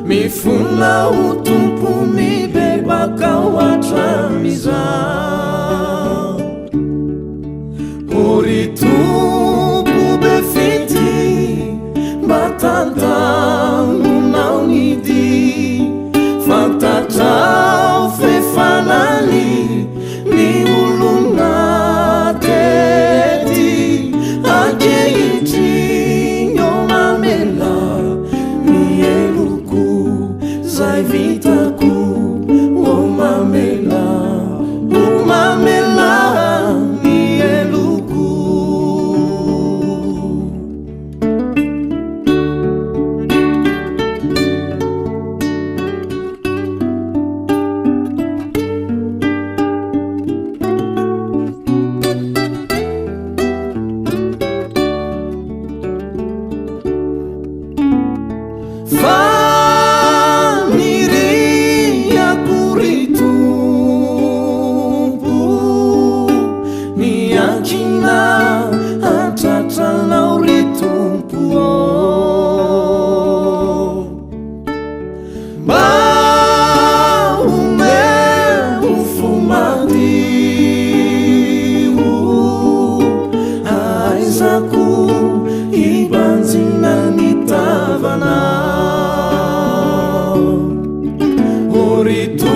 Mifuna utumpu mibeba kawatamiza Uritumpu befiti Batanta nuna unidi Fantatau fefanali Ni uluna teti Ajeiti nyomamela Ni eluku Zai vitaku umamela ni eluku China atatala uritumpuo Baume ufumadi Aizaku ibanzina nitavana Uritumpuo